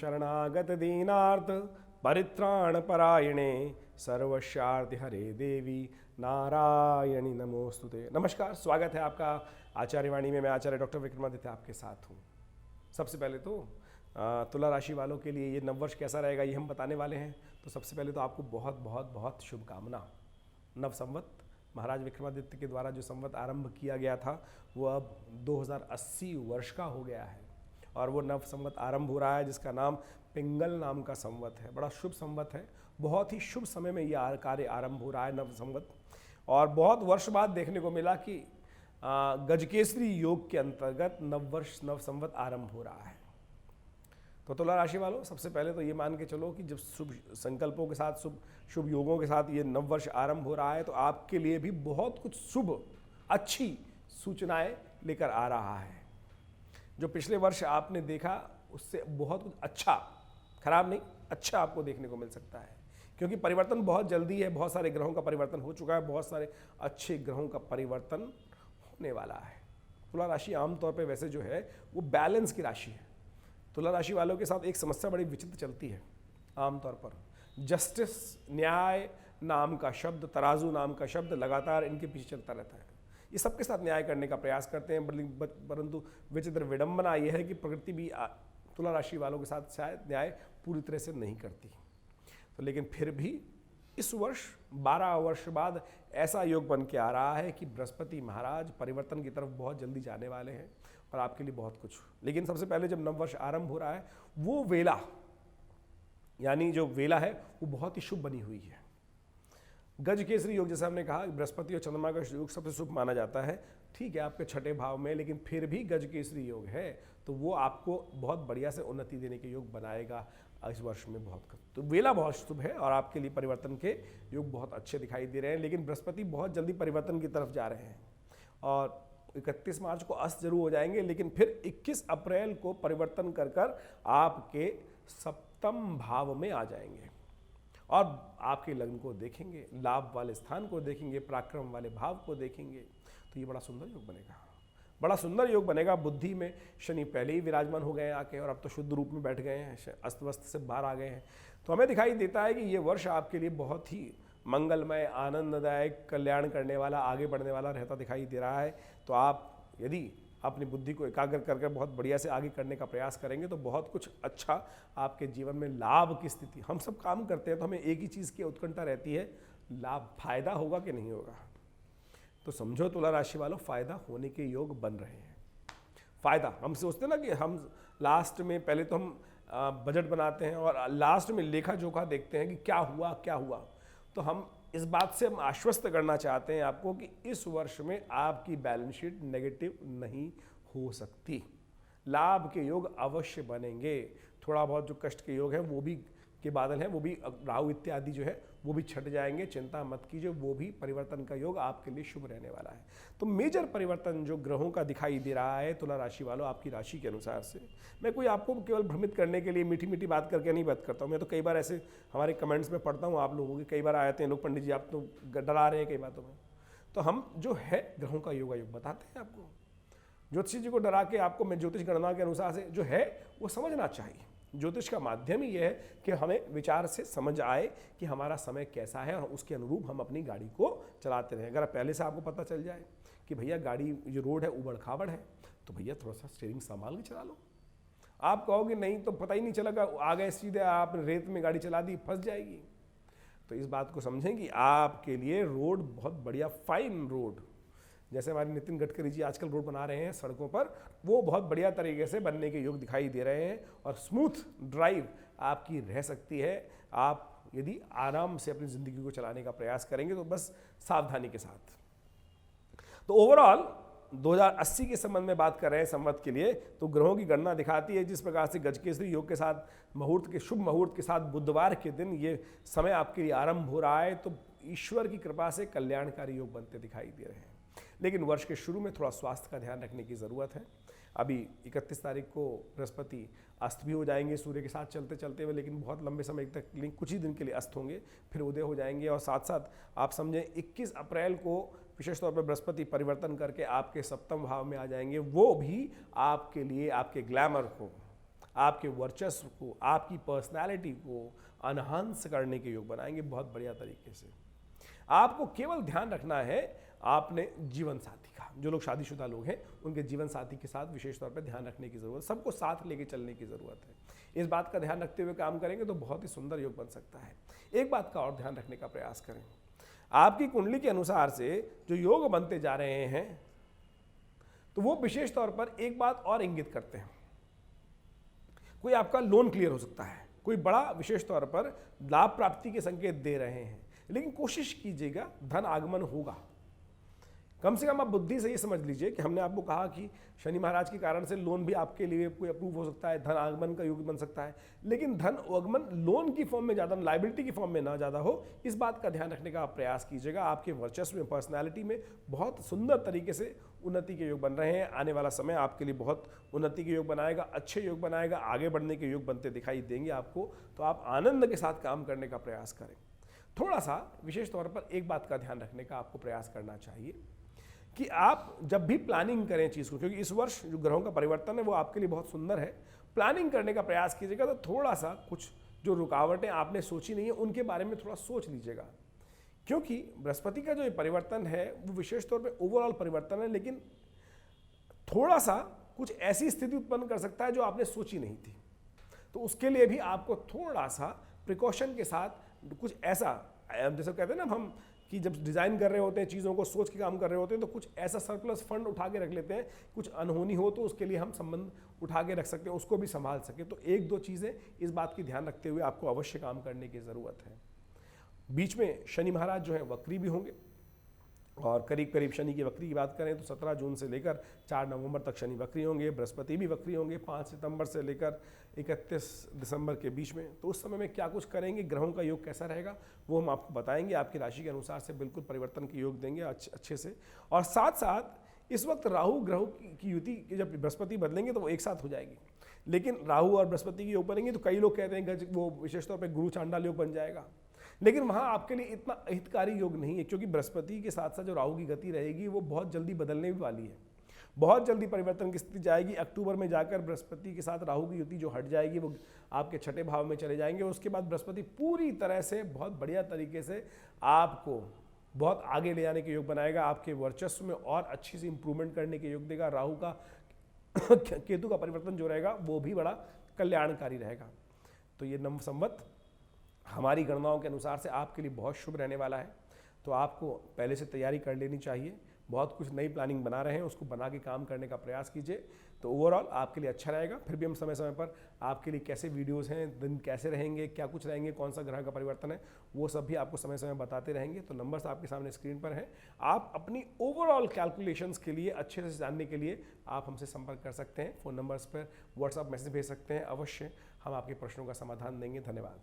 शरणागत दीनार्थ परित्राण परायणे सर्वस्यार्थ हरे देवी नारायणी नमोस्तुते। नमस्कार, स्वागत है आपका आचार्यवाणी में। मैं आचार्य डॉक्टर विक्रमादित्य आपके साथ हूँ। सबसे पहले तो तुला राशि वालों के लिए ये नववर्ष कैसा रहेगा ये हम बताने वाले हैं। तो सबसे पहले तो आपको बहुत बहुत बहुत शुभकामना। नव संवत महाराज विक्रमादित्य के द्वारा जो संवत आरंभ किया गया था वो अब 2080 वर्ष का हो गया है और वो नव संवत आरंभ हो रहा है जिसका नाम पिंगल नाम का संवत है। बड़ा शुभ संवत है, बहुत ही शुभ समय में यह कार्य आरंभ हो रहा है नव संवत। और बहुत वर्ष बाद देखने को मिला कि गजकेसरी योग के अंतर्गत नववर्ष नव संवत आरंभ हो रहा है। तो तुला राशि वालों, सबसे पहले तो ये मान के चलो कि जब शुभ संकल्पों के साथ शुभ योगों के साथ ये नववर्ष आरंभ हो रहा है तो आपके लिए भी बहुत कुछ शुभ अच्छी सूचनाएं लेकर आ रहा है। जो पिछले वर्ष आपने देखा उससे बहुत कुछ अच्छा, खराब नहीं, अच्छा आपको देखने को मिल सकता है क्योंकि परिवर्तन बहुत जल्दी है। बहुत सारे ग्रहों का परिवर्तन हो चुका है, बहुत सारे अच्छे ग्रहों का परिवर्तन होने वाला है। तुला राशि आमतौर पे वैसे जो है वो बैलेंस की राशि है। तुला राशि वालों के साथ एक समस्या बड़ी विचित्र चलती है आमतौर पर। जस्टिस, न्याय नाम का शब्द, तराजू नाम का शब्द लगातार इनके पीछे चलता रहता है। ये सबके साथ न्याय करने का प्रयास करते हैं, परंतु विचित्र विडंबना यह है कि प्रकृति भी तुला राशि वालों के साथ शायद न्याय पूरी तरह से नहीं करती। तो लेकिन फिर भी इस वर्ष 12 वर्ष बाद ऐसा योग बन के आ रहा है कि बृहस्पति महाराज परिवर्तन की तरफ बहुत जल्दी जाने वाले हैं और आपके लिए बहुत कुछ। लेकिन सबसे पहले जब नववर्ष आरंभ हो रहा है वो वेला, यानी जो वेला है वो बहुत ही शुभ बनी हुई है। गज केसरी योग, जैसे हमने कहा बृहस्पति और चंद्रमा का योग सबसे शुभ माना जाता है। ठीक है, आपके छठे भाव में, लेकिन फिर भी गज केसरी योग है तो वो आपको बहुत बढ़िया से उन्नति देने के योग बनाएगा इस वर्ष में बहुत। तो वेला बहुत शुभ है और आपके लिए परिवर्तन के योग बहुत अच्छे दिखाई दे रहे हैं। लेकिन बृहस्पति बहुत जल्दी परिवर्तन की तरफ जा रहे हैं और 31 मार्च को अस्त जरूर हो जाएंगे, लेकिन फिर 21 अप्रैल को परिवर्तन कर आपके सप्तम भाव में आ जाएंगे और आपके लग्न को देखेंगे, लाभ वाले स्थान को देखेंगे, पराक्रम वाले भाव को देखेंगे। तो ये बड़ा सुंदर योग बनेगा, बड़ा सुंदर योग बनेगा। बुद्धि में शनि पहले ही विराजमान हो गए हैं आके और अब तो शुद्ध रूप में बैठ गए हैं, अस्त वस्त से बाहर आ गए हैं। तो हमें दिखाई देता है कि ये वर्ष आपके लिए बहुत ही मंगलमय, आनंददायक, कल्याण करने वाला, आगे बढ़ने वाला रहता दिखाई दे रहा है। तो आप यदि अपनी बुद्धि को एकाग्र करके बहुत बढ़िया से आगे करने का प्रयास करेंगे तो बहुत कुछ अच्छा आपके जीवन में लाभ की स्थिति। हम सब काम करते हैं तो हमें एक ही चीज़ की उत्कंठा रहती है, लाभ, फायदा होगा कि नहीं होगा। तो समझो तुला राशि वालों, फायदा होने के योग बन रहे हैं। फायदा, हम सोचते हैं ना कि हम लास्ट में, पहले तो हम बजट बनाते हैं और लास्ट में लेखा जोखा देखते हैं कि क्या हुआ क्या हुआ। तो हम इस बात से हम आश्वस्त करना चाहते हैं आपको कि इस वर्ष में आपकी बैलेंस शीट नेगेटिव नहीं हो सकती। लाभ के योग अवश्य बनेंगे। थोड़ा बहुत जो कष्ट के योग हैं वो भी के बादल हैं, वो भी राहु इत्यादि जो है वो भी छट जाएंगे, चिंता मत कीजिए। वो भी परिवर्तन का योग आपके लिए शुभ रहने वाला है। तो मेजर परिवर्तन जो ग्रहों का दिखाई दे रहा है तुला राशि वालों, आपकी राशि के अनुसार से, मैं कोई आपको केवल भ्रमित करने के लिए मीठी मीठी बात करके नहीं बात करता हूँ। मैं तो कई बार ऐसे हमारे कमेंट्स में पढ़ता हूँ आप लोगों के, कई बार आते हैं लोग, पंडित जी आप तो डरा रहे हैं कई बातों में। तो हम जो है ग्रहों का योग बताते हैं आपको। ज्योतिषी जी को डरा के आपको, मैं ज्योतिष गणना के अनुसार से जो है वो समझना चाहिए। ज्योतिष का माध्यम ही यह है कि हमें विचार से समझ आए कि हमारा समय कैसा है और उसके अनुरूप हम अपनी गाड़ी को चलाते रहें। अगर पहले से आपको पता चल जाए कि भैया गाड़ी जो रोड है उबड़ खाबड़ है तो भैया थोड़ा सा स्टीयरिंग संभाल के चला लो। आप कहोगे नहीं तो पता ही नहीं चलेगा, आ गए सीधे आप रेत में गाड़ी चला दी, फंस जाएगी। तो इस बात को समझें कि आपके लिए रोड बहुत बढ़िया, फाइन रोड, जैसे हमारे नितिन गडकरी जी आजकल रोड बना रहे हैं सड़कों पर, वो बहुत बढ़िया तरीके से बनने के योग दिखाई दे रहे हैं और स्मूथ ड्राइव आपकी रह सकती है। आप यदि आराम से अपनी ज़िंदगी को चलाने का प्रयास करेंगे तो बस सावधानी के साथ। तो ओवरऑल 2080 के संबंध में बात कर रहे हैं संवत के लिए, तो ग्रहों की गणना दिखाती है जिस प्रकार से गजकेसरी योग के साथ मुहूर्त के, शुभ मुहूर्त के साथ बुधवार के दिन ये समय आपके लिए आरंभ हो रहा है, तो ईश्वर की कृपा से कल्याणकारी योग बनते दिखाई दे रहे हैं। लेकिन वर्ष के शुरू में थोड़ा स्वास्थ्य का ध्यान रखने की ज़रूरत है। अभी 31 तारीख को बृहस्पति अस्त भी हो जाएंगे सूर्य के साथ चलते चलते हुए, लेकिन बहुत लंबे समय तक, कुछ ही दिन के लिए अस्त होंगे, फिर उदय हो जाएंगे। और साथ साथ आप समझें 21 अप्रैल को विशेष तौर पर बृहस्पति परिवर्तन करके आपके सप्तम भाव में आ जाएंगे। वो भी आपके लिए, आपके ग्लैमर को, आपके वर्चस्व को, आपकी पर्सनैलिटी को अनहांस करने के योग बनाएंगे बहुत बढ़िया तरीके से। आपको केवल ध्यान रखना है आपने जीवन साथी का, जो लोग शादीशुदा लोग हैं उनके जीवन साथी के साथ विशेष तौर पर ध्यान रखने की जरूरत है, सबको साथ लेके चलने की जरूरत है। इस बात का ध्यान रखते हुए काम करेंगे तो बहुत ही सुंदर योग बन सकता है। एक बात का और ध्यान रखने का प्रयास करें, आपकी कुंडली के अनुसार से जो योग बनते जा रहे हैं तो वो विशेष तौर पर एक बात और इंगित करते हैं, कोई आपका लोन क्लियर हो सकता है, कोई बड़ा विशेष तौर पर लाभ प्राप्ति के संकेत दे रहे हैं, लेकिन कोशिश कीजिएगा धन आगमन होगा। कम से कम आप बुद्धि से ये समझ लीजिए कि हमने आपको कहा कि शनि महाराज के कारण से लोन भी आपके लिए कोई अप्रूव हो सकता है, धन आगमन का योग बन सकता है, लेकिन धन आगमन लोन की फॉर्म में ज़्यादा, लाइबिलिटी की फॉर्म में ना ज़्यादा हो, इस बात का ध्यान रखने का आप प्रयास कीजिएगा। आपके वर्चस्व में, पर्सनैलिटी में बहुत सुंदर तरीके से उन्नति के योग बन रहे हैं। आने वाला समय आपके लिए बहुत उन्नति के योग बनाएगा, अच्छे योग बनाएगा, आगे बढ़ने के योग बनते दिखाई देंगे आपको। तो आप आनंद के साथ काम करने का प्रयास करें। थोड़ा सा विशेष तौर पर एक बात का ध्यान रखने का आपको प्रयास करना चाहिए कि आप जब भी प्लानिंग करें चीज़ को, क्योंकि इस वर्ष जो ग्रहों का परिवर्तन है वो आपके लिए बहुत सुंदर है, प्लानिंग करने का प्रयास कीजिएगा तो थोड़ा सा कुछ जो रुकावटें आपने सोची नहीं है उनके बारे में थोड़ा सोच लीजिएगा, क्योंकि बृहस्पति का जो ये परिवर्तन है वो विशेष तौर पे ओवरऑल परिवर्तन है, लेकिन थोड़ा सा कुछ ऐसी स्थिति उत्पन्न कर सकता है जो आपने सोची नहीं थी। तो उसके लिए भी आपको थोड़ा सा प्रिकॉशन के साथ कुछ ऐसा, जैसे कहते हैं ना हम कि जब डिज़ाइन कर रहे होते हैं चीज़ों को, सोच के काम कर रहे होते हैं, तो कुछ ऐसा सरप्लस फंड उठा के रख लेते हैं, कुछ अनहोनी हो तो उसके लिए हम संबंध उठा के रख सकते हैं, उसको भी संभाल सके। तो एक दो चीज़ें इस बात की ध्यान रखते हुए आपको अवश्य काम करने की ज़रूरत है। बीच में शनि महाराज जो है वक्री भी होंगे, और करीब करीब शनि की वक्री की बात करें तो 17 जून से लेकर 4 नवंबर तक शनि वक्री होंगे। बृहस्पति भी वक्री होंगे 5 सितंबर से लेकर 31 दिसंबर के बीच में। तो उस समय में क्या कुछ करेंगे, ग्रहों का योग कैसा रहेगा, वो हम आपको बताएंगे। आपकी राशि के अनुसार से बिल्कुल परिवर्तन के योग देंगे अच्छे से। और साथ साथ इस वक्त राहु ग्रहों की युति, जब बृहस्पति बदलेंगे तो वो एक साथ हो जाएगी, लेकिन राहु और बृहस्पति के योग बनेंगे तो कई लोग कहते हैं वो विशेष तौर पर गुरु चांडाल योग बन जाएगा, लेकिन वहाँ आपके लिए इतना हितकारी योग नहीं है, क्योंकि बृहस्पति के साथ साथ जो राहु की गति रहेगी वो बहुत जल्दी बदलने भी वाली है, बहुत जल्दी परिवर्तन की स्थिति जाएगी। अक्टूबर में जाकर बृहस्पति के साथ राहु की युति जो हट जाएगी वो आपके छठे भाव में चले जाएंगे। उसके बाद बृहस्पति पूरी तरह से बहुत बढ़िया तरीके से आपको बहुत आगे ले जाने के योग बनाएगा, आपके वर्चस्व में और अच्छी सी इंप्रूवमेंट करने के योग देगा। राहु का केतु का परिवर्तन जो रहेगा वो भी बड़ा कल्याणकारी रहेगा। तो ये नव संवत हमारी गणनाओं के अनुसार से आपके लिए बहुत शुभ रहने वाला है, तो आपको पहले से तैयारी कर लेनी चाहिए। बहुत कुछ नई प्लानिंग बना रहे हैं, उसको बना के काम करने का प्रयास कीजिए, तो ओवरऑल आपके लिए अच्छा रहेगा। फिर भी हम समय समय पर आपके लिए कैसे वीडियोस हैं, दिन कैसे रहेंगे, क्या कुछ रहेंगे, कौन सा ग्रह का परिवर्तन है, वो सब भी आपको समय समय बताते रहेंगे। तो नंबर्स आपके सामने स्क्रीन पर हैं, आप अपनी ओवरऑल कैलकुलेशंस के लिए अच्छे से जानने के लिए आप हमसे संपर्क कर सकते हैं। फ़ोन नंबर्स पर व्हाट्सअप मैसेज भेज सकते हैं, अवश्य हम आपके प्रश्नों का समाधान देंगे। धन्यवाद।